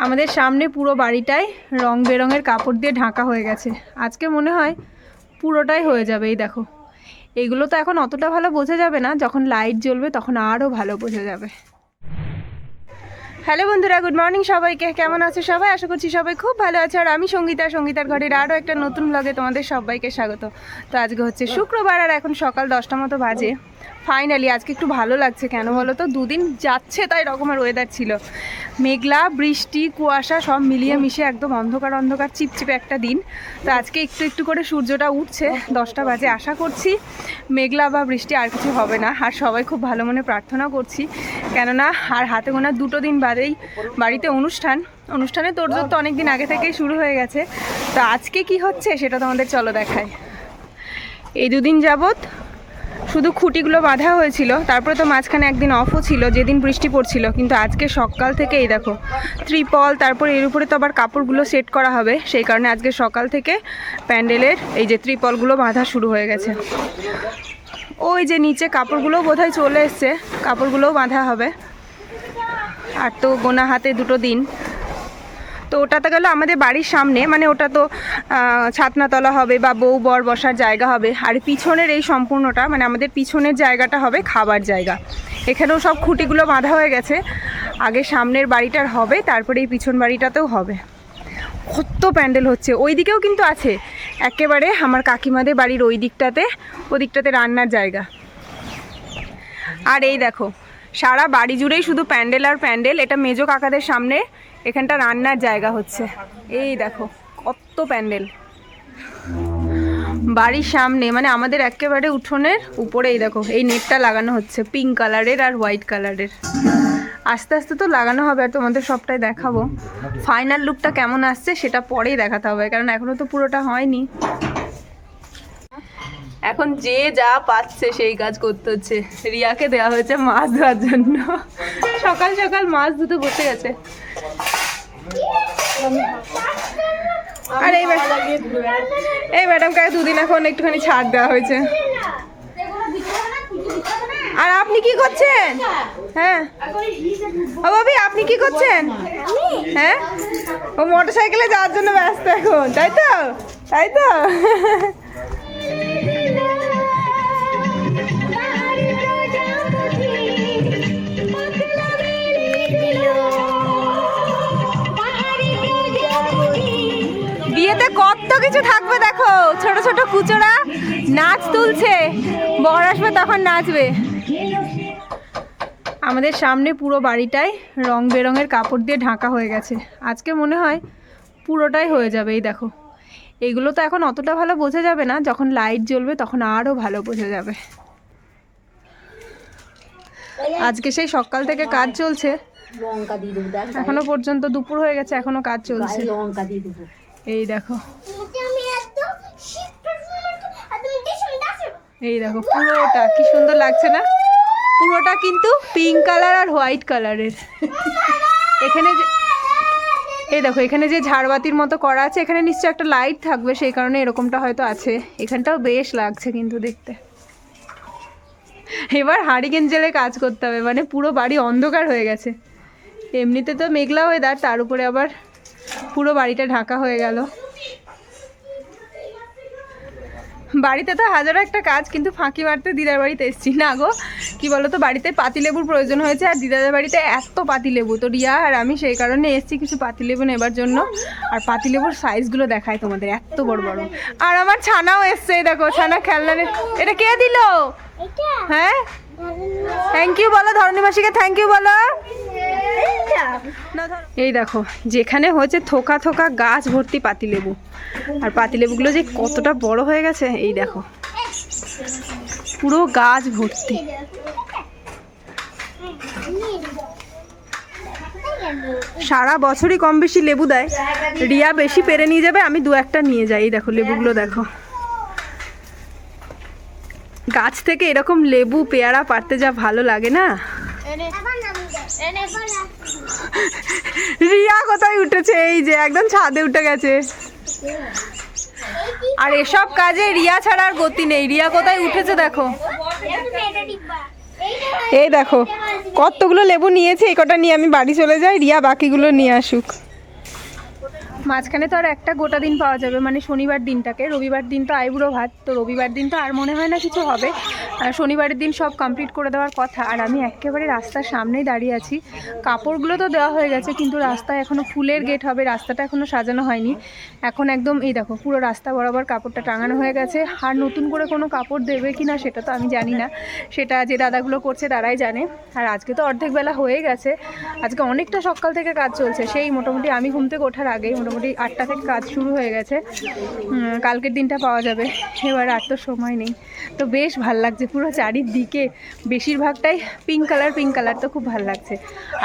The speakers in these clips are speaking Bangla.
আমাদের সামনে পুরো বাড়িটাই রং বেরঙের কাপড় দিয়ে ঢাকা হয়ে গেছে। আজকে মনে হয় পুরোটাই হয়ে যাবে। এই দেখো, এগুলো তো এখন অতটা ভালো বোঝা যাবে না, যখন লাইট জ্বলবে তখন আরও ভালো বোঝা যাবে। হ্যালো বন্ধুরা, গুড মর্নিং সবাইকে। কেমন আছো সবাই? আশা করছি সবাই খুব ভালো আছে। আর আমি সঙ্গীতার ঘরের আরও একটা নতুন ব্লগে তোমাদের সবাইকে স্বাগত। তো আজকে হচ্ছে শুক্রবার আর এখন সকাল 10টা মতো বাজে। ফাইনালি আজকে একটু ভালো লাগছে। কেন বলো তো, দুদিন যাচ্ছে তাই রকমের ওয়েদার ছিল, মেঘলা, বৃষ্টি, কুয়াশা সব মিলিয়ে মিশে একদম অন্ধকার চিপচিপে একটা দিন। তো আজকে একটু একটু করে সূর্যটা উঠছে, 10টা বাজে। আশা করছি মেঘলা বা বৃষ্টি আর কিছু হবে না। আর সবাই খুব ভালো মনে প্রার্থনা করছি, কেননা আর হাতে গোনা 2 দিন বাদেই বাড়িতে অনুষ্ঠানে তোড়জোড় তো অনেক দিন আগে থেকেই শুরু হয়ে গেছে। তো আজকে কি হচ্ছে সেটা তোমাদের চলো দেখাই। এই 2 দিন যাবত শুধু খুঁটিগুলো বাঁধা হয়েছিল, তারপরে তো মাঝখানে একদিন অফও ছিল যেদিন বৃষ্টি পড়ছিল। কিন্তু আজকে সকাল থেকে এই দেখো ত্রিপল, তারপর এর উপরে তো আবার কাপড়গুলো সেট করা হবে, সেই কারণে আজকে সকাল থেকে প্যান্ডেলের এই যে ত্রিপলগুলো বাঁধা শুরু হয়ে গেছে। ওই যে নিচে কাপড়গুলোও বোধহয় চলে এসছে, কাপড়গুলোও বাঁধা হবে। আর তো গোনা হাতে 2 দিন। তো ওটাতে গেল আমাদের বাড়ির সামনে, মানে ওটা তো ছাতনাতলা হবে বা বউ বর বসার জায়গা হবে। আর পিছনের এই সম্পূর্ণটা মানে আমাদের পিছনের জায়গাটা হবে খাবার জায়গা। এখানেও সব খুঁটিগুলো বাঁধা হয়ে গেছে। আগে সামনের বাড়িটার হবে, তারপরে এই পিছন বাড়িটাতেও হবে। কত প্যান্ডেল হচ্ছে। ওই দিকেও কিন্তু আছে, একেবারে আমার কাকিমাদের বাড়ির ওদিকটাতে রান্নার জায়গা। আর এই দেখো সারা বাড়ি জুড়েই শুধু প্যান্ডেল আর প্যান্ডেল। এটা মেজো কাকাদের সামনে, এখানটা রান্নার জায়গা হচ্ছে। এই দেখো কত প্যান্ডেল বাড়ির সামনে, মানে আমাদের একেবারে উঠোনের উপরে। এই দেখো এই নেটটা লাগানো হচ্ছে পিঙ্ক কালারের আর হোয়াইট কালারের। আস্তে আস্তে তো লাগানো হবে, আর তোমাদের সবটাই দেখাবো। ফাইনাল লুকটা কেমন আসছে সেটা পরেই দেখাতে হবে, কারণ এখনো তো পুরোটা হয়নি। এখন যে যা পাচ্ছে সেই কাজ করতে হচ্ছে। রিয়াকে দেওয়া হয়েছে মাছ ধোয়ার জন্য, সকাল সকাল মাছ ধুতে বসে গেছে। আর এই ম্যাডামকে 2 দিন এখন একটুখানি ছাড় দেওয়া হয়েছে। আর আপনি কি করছেন? হ্যাঁ ও ভাবি, আপনি কি করছেন? হ্যাঁ, ও মোটরসাইকেলে যাওয়ার জন্য ব্যস্ত এখন, তাই তো বিয়েতে কত কিছু থাকবে দেখো। ছোট ছোট কুচোরা নাচ তুলছে, বর আসবে তখন নাচবে। আমাদের সামনে পুরো বাড়িটাই রং বেরঙের কাপড় দিয়ে ঢাকা হয়ে গেছে। আজকে মনে হয় পুরোটাই হয়ে যাবে। এই দেখো, এগুলো তো এখন অতটা ভালো বোঝা যাবে না, যখন লাইট জ্বলবে তখন আরও ভালো বোঝা যাবে। আজকে সেই সকাল থেকে কাজ চলছে, এখনো পর্যন্ত দুপুর হয়ে গেছে, এখনো কাজ চলছে। এই দেখো পুরোটা কি সুন্দর লাগছে না? পুরোটা কিন্তু পিঙ্ক কালার আর হোয়াইট কালারের। এখানে এই দেখো এখানে যে ঝাড়বাতির মতো করা আছে, এখানে নিশ্চয় একটা লাইট থাকবে, সেই কারণে এরকমটা হয়তো আছে। এখানটাও বেশ লাগছে কিন্তু দেখতে। এবার হারিকেন জেলে কাজ করতে হবে, মানে পুরো বাড়ি অন্ধকার হয়ে গেছে। এমনিতে তো মেঘলা ওয়েদার, তার উপরে আবার পুরো বাড়িটা ঢাকা হয়ে গেল। বাড়িতে তো হাজারো একটা কাজ, কিন্তু ফাঁকি মারতে দিদার বাড়িতে এসেছি। না গো, কি বলো তো, বাড়িতে পাতিলেবুর প্রয়োজন হয়েছে, আর দিদাদের বাড়িতে এত পাতিলেবু, তো রিয়া আর আমি সেই কারণে এসেছি কিছু পাতিলেবু নেবার জন্য। আর পাতিলেবুর সাইজগুলো দেখায় তোমাদের, এত বড় বড়। আর আমার ছানাও এসছে, দেখো ছানা খেলনা। এটা কে দিল? হ্যাঁ, থ্যাংক ইউ বলো, ধরণী মাসিকে থ্যাংক ইউ বলো। এই দেখো যেখানে হচ্ছে থোকা থোকা গাছ ভর্তি পাতিলেবু, আর পাতিলেবুগুলো যে কতটা বড় হয়ে গেছে এই দেখো, পুরো গাছ ভর্তি। সারা বছরই কম বেশি লেবু দেয়। রিয়া বেশি পেরে নিয়ে যাবে, আমি 2-1টা নিয়ে যাই। এই দেখো লেবুগুলো দেখো, গাছ থেকে এরকম লেবু পেয়ারা পাড়তে যা ভালো লাগে না। রিয়া কোথায় উঠেছে? এই যে একদম ছাদে উঠে গেছে। আর এসব কাজে রিয়া ছাড়া আর গতি নেই। রিয়া কোথায় উঠেছে দেখো। এই দেখো কতগুলো লেবু নিয়েছে, এই কটা নিয়ে আমি বাড়ি চলে যাই, রিয়া বাকিগুলো নিয়ে আসুক। মাঝখানে তো আর একটা গোটা দিন পাওয়া যাবে, মানে শনিবার দিনটাকে। রবিবার দিন তো আইবুড়ো ভাত, তো রবিবার দিন তো আর মনে হয় না কিছু হবে। শনিবারের দিন সব কমপ্লিট করে দেওয়ার কথা। আর আমি একেবারে রাস্তার সামনেই দাঁড়িয়ে আছি। কাপড়গুলো তো দেওয়া হয়ে গেছে, কিন্তু রাস্তায় এখনও ফুলের গেট হবে, রাস্তাটা এখনও সাজানো হয়নি। এখন একদম এই দেখো পুরো রাস্তা বরাবর কাপড়টা টাঙানো হয়ে গেছে। আর নতুন করে কোনো কাপড় দেবে কি না সেটা তো আমি জানি না, সেটা যে দাদাগুলো করছে তারাই জানে। আর আজকে তো অর্ধেক বেলা হয়ে গেছে, আজকে অনেকটা সকাল থেকে কাজ চলছে। সেই মোটামুটি আমি ঘুম থেকে ওঠার আগেই মোটামুটি 8টা থেকে কাজ শুরু হয়ে গেছে। কালকের দিনটা পাওয়া যাবে, এবার আর তো সময় নেই। তো বেশ ভাল লাগছে, পুরো চারিদিকে বেশিরভাগটাই পিঙ্ক কালার, তো খুব ভাল লাগছে।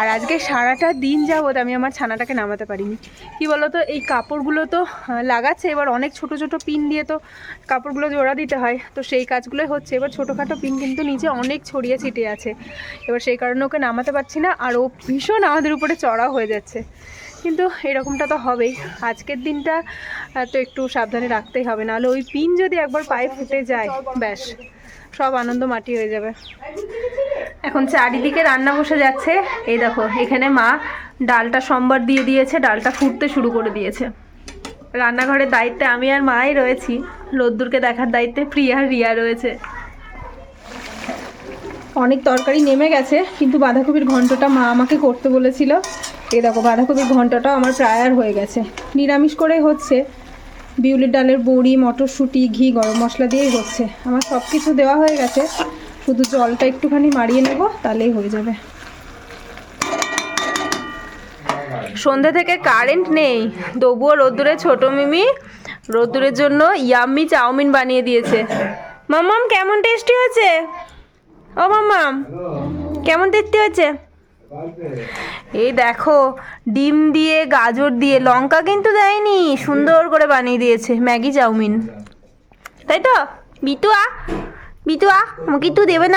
আর আজকে সারাটা দিন যাবত আমি আমার ছানাটাকে নামাতে পারিনি। কি বলো তো, এই কাপড়গুলো তো লাগাচ্ছে, এবার অনেক ছোট ছোট পিন দিয়ে তো কাপড়গুলো জোড়া দিতে হয়, তো সেই কাজগুলোই হচ্ছে। এবার ছোটোখাটো পিন কিন্তু নিচে অনেক ছড়িয়ে ছিটিয়ে আছে, এবার সেই কারণে ওকে নামাতে পারছি না। আর ও ভীষণ আমাদের উপরে চড়া হয়ে যাচ্ছে, কিন্তু এরকমটা তো হবেই। আজকের দিনটা তো একটু সাবধানে রাখতেই হবে, নাহলে ওই পিন যদি একবার পায়ে ফুটে যায় ব্যাস সব আনন্দ মাটি হয়ে যাবে। এখন চারিদিকে রান্না বসে যাচ্ছে। এই দেখো এখানে মা ডালটা সোমবার দিয়ে দিয়েছে, ডালটা ফুটতে শুরু করে দিয়েছে। রান্নাঘরের দায়িত্বে আমি আর মাই রয়েছি, রোদ্দুরকে দেখার দায়িত্বে প্রিয়া আর রিয়া রয়েছে। অনেক তরকারি নেমে গেছে, কিন্তু বাঁধাকপির ঘন্টটা মা আমাকে করতে বলেছিল। এই দেখো বাঁধাকপির ঘন্টটাও আমার প্রায় আর হয়ে গেছে। নিরামিষ করেই হচ্ছে, বিউলির ডালের বড়ি, মটরশুঁটি, ঘি, গরম মশলা দিয়েই হচ্ছে। আমার সব কিছু দেওয়া হয়ে গেছে, শুধু জলটা একটুখানি মারিয়ে নেব, তাহলেই হয়ে যাবে। সন্ধ্যে থেকে কারেন্ট নেই, তবুও রোদ্দুরে ছোট মিমি রোদ্দুরের জন্য ইয়াম্মি চাউমিন বানিয়ে দিয়েছে। মাম্মাম কেমন টেস্টি হয়েছে? ও মাম্মাম কেমন টেস্টি হয়েছে? এই দেখো ডিম দিয়ে, গাজর দিয়ে, লঙ্কা কিন্তু দেয়নি, সুন্দর করে বানিয়ে দিয়েছে ম্যাগি চাউমিন, তাই তো? বিটুয়া আমাকে একটু দেবে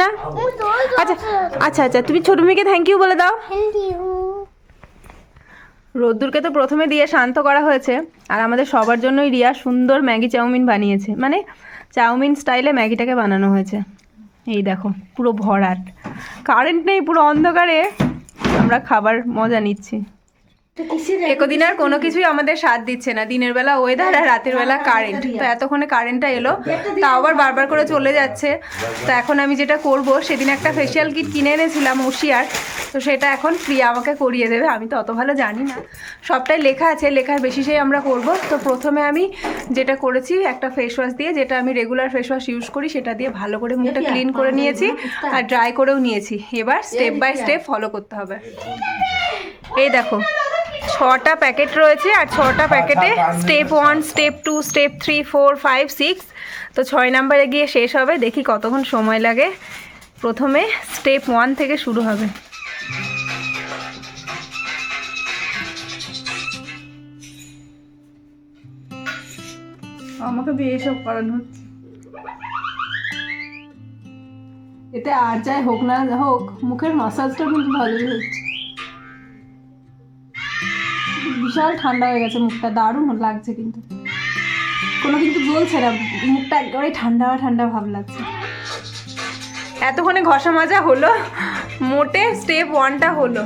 না? আচ্ছা তুমি ছোট মেয়েকে থ্যাংক ইউ বলে দাও। রোদ্দুরকে তো প্রথমে দিয়ে শান্ত করা হয়েছে, আর আমাদের সবার জন্যই রিয়া সুন্দর ম্যাগি চাউমিন বানিয়েছে, মানে চাউমিন স্টাইলে ম্যাগিটাকে বানানো হয়েছে। এই দেখো পুরো ভরাট, কারেন্ট নেই, পুরো অন্ধকারে আমরা খাবার মজা নিচ্ছি। একদিন আর কোনো কিছুই আমাদের সাথ দিচ্ছে না, দিনের বেলা ওয়েদার আর রাতের বেলা কারেন্ট। তো এতক্ষণে কারেন্টটা এলো, তাও আবার বারবার করে চলে যাচ্ছে। তো এখন আমি যেটা করব, সেদিন একটা ফেসিয়াল কিট কিনে এনেছিলাম ওশিয়ার, তো সেটা এখন প্রিয়া আমাকে করিয়ে দেবে। আমি তো অত ভালো জানি না, সবটাই লেখা আছে, লেখার বেশিসেই আমরা করব। তো প্রথমে আমি যেটা করেছি, একটা ফেস ওয়াশ দিয়ে, যেটা আমি রেগুলার ফেস ওয়াশ ইউজ করি, সেটা দিয়ে ভালো করে মুখটা ক্লিন করে নিয়েছি আর ড্রাই করেও নিয়েছি। এবার স্টেপ বাই স্টেপ ফলো করতে হবে। এই দেখো 6টা প্যাকেট রয়েছে, আর 6টা প্যাকেটে স্টেপ 1, স্টেপ 2, স্টেপ 3, 4, 5, 6, তো 6 নাম্বারে গিয়ে শেষ হবে। দেখি কতক্ষণ সময় লাগে। প্রথমে স্টেপ 1 থেকে শুরু হবে। আমাকে দিয়ে এসব করানো হচ্ছে, এতে আর যাই হোক না হোক, মুখের মাসাজটা কিন্তু ভালোই হচ্ছে। বিশাল ঠান্ডা হয়ে গেছে মুখটা, দারুণ লাগছে, কিন্তু কোনো কিন্তু জ্বলছে না, মুখটা একেবারে ঠান্ডা ভাব লাগছে। এতক্ষণে ঘষা মাজা হলো, মোটে স্টেপ 1টা হলো।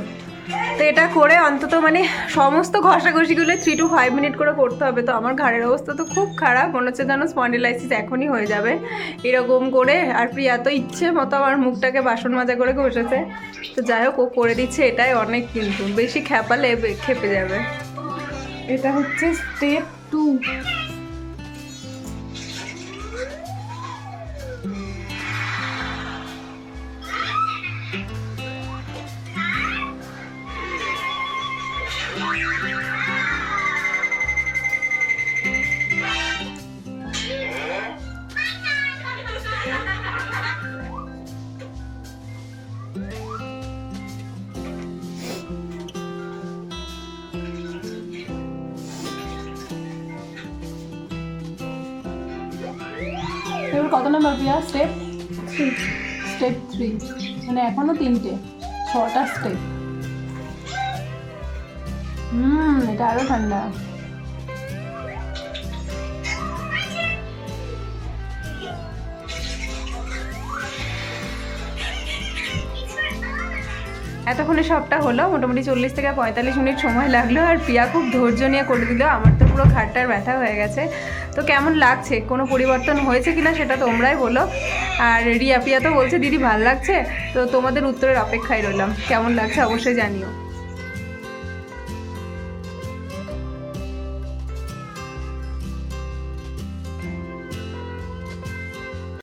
তো এটা করে অন্তত মানে সমস্ত ঘষাঘষিগুলো 3 to 5 মিনিট করে করতে হবে। তো আমার ঘাড়ের অবস্থা তো খুব খারাপ, মনে হচ্ছে যেন স্পন্ডিলাইসিস এখনই হয়ে যাবে এরকম করে। আর প্রিয়া তো ইচ্ছে মতো আমার মুখটাকে বাসন মাজা করে ঘষেছে। তো যাই হোক, ও করে দিচ্ছে, এটাই অনেক, কিন্তু বেশি খ্যাপালে খেপে যাবে। এটা হচ্ছে স্টেপ 2। এবার কত নাম্বার প্রিয়া? স্টেপ 3, মানে এখনো 3টে, 6টা স্টেপ। এটা আরো ঠান্ডা। এতক্ষণে সবটা হলো, মোটামুটি 40 থেকে 45 মিনিট সময় লাগলো। আর প্রিয়া খুব ধৈর্য নিয়ে করে দিল, আমার তো পুরো ঘাড়টার ব্যথা হয়ে গেছে। তো কেমন লাগছে, কোনো পরিবর্তন হয়েছে কিনা সেটা তোমরাই বলো। আর প্রিয়া তো বলছে দিদি ভালো লাগছে, তো তোমাদের উত্তরের অপেক্ষায় রইলাম, কেমন লাগছে অবশ্যই জানিও।